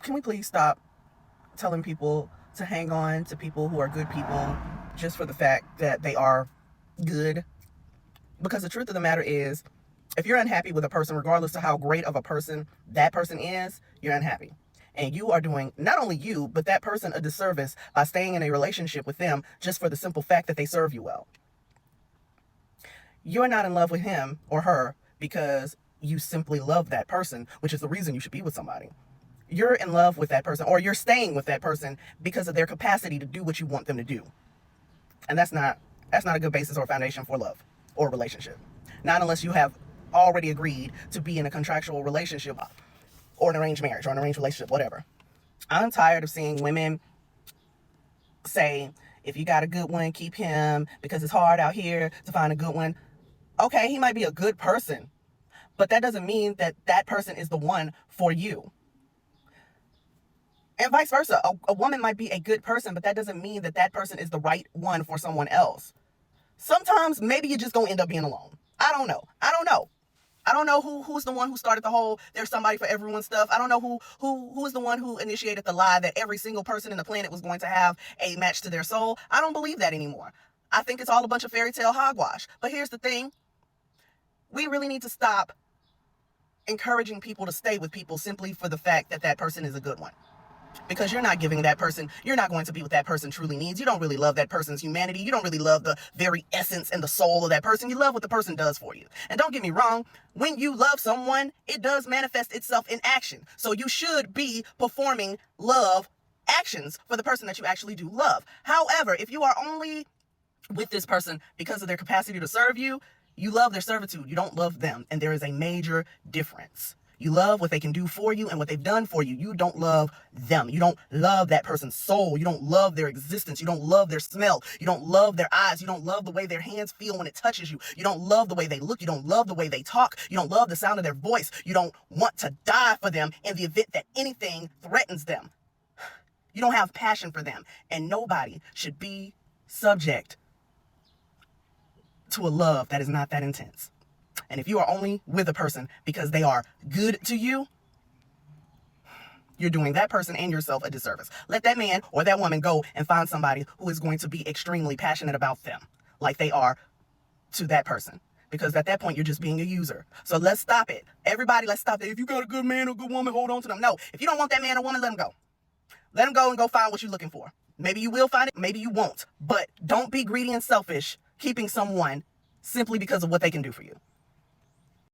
can we please stop telling people to hang on to people who are good people just for the fact that they are good? Because the truth of the matter is, if you're unhappy with a person, regardless of how great of a person that person is, you're unhappy. And you are doing not only you, but that person a disservice by staying in a relationship with them just for the simple fact that they serve you well. You're not in love with him or her because you simply love that person, which is the reason you should be with somebody. You're in love with that person, or you're staying with that person because of their capacity to do what you want them to do. And that's not a good basis or foundation for love or relationship. Not unless you have already agreed to be in a contractual relationship or an arranged marriage or an arranged relationship, whatever. I'm tired of seeing women say, if you got a good one, keep him because it's hard out here to find a good one. Okay, he might be a good person, but that doesn't mean that that person is the one for you. And vice versa. A woman might be a good person, but that doesn't mean that that person is the right one for someone else. Sometimes maybe you're just going to end up being alone. I don't know. I don't know who's the one who started the whole there's somebody for everyone stuff. I don't know who's the one who initiated the lie that every single person in the planet was going to have a match to their soul. I don't believe that anymore. I think it's all a bunch of fairy tale hogwash. But here's the thing. We really need to stop encouraging people to stay with people simply for the fact that that person is a good one. Because you're not giving that person, you're not going to be what that person truly needs. You don't really love that person's humanity. You don't really love the very essence and the soul of that person. You love what the person does for you. And don't get me wrong, when you love someone, it does manifest itself in action. So you should be performing love actions for the person that you actually do love. However, if you are only with this person because of their capacity to serve you, you love their servitude. You don't love them. And there is a major difference. You love what they can do for you and what they've done for you. You don't love them. You don't love that person's soul. You don't love their existence. You don't love their smell. You don't love their eyes. You don't love the way their hands feel when it touches you. You don't love the way they look. You don't love the way they talk. You don't love the sound of their voice. You don't want to die for them in the event that anything threatens them. You don't have passion for them. And nobody should be subject to a love that is not that intense. And if you are only with a person because they are good to you, you're doing that person and yourself a disservice. Let that man or that woman go and find somebody who is going to be extremely passionate about them, like they are to that person. Because at that point, you're just being a user. So let's stop it. Everybody, let's stop it. If you got a good man or good woman, hold on to them. No, if you don't want that man or woman, let them go. Let them go and go find what you're looking for. Maybe you will find it, maybe you won't. But don't be greedy and selfish keeping someone simply because of what they can do for you.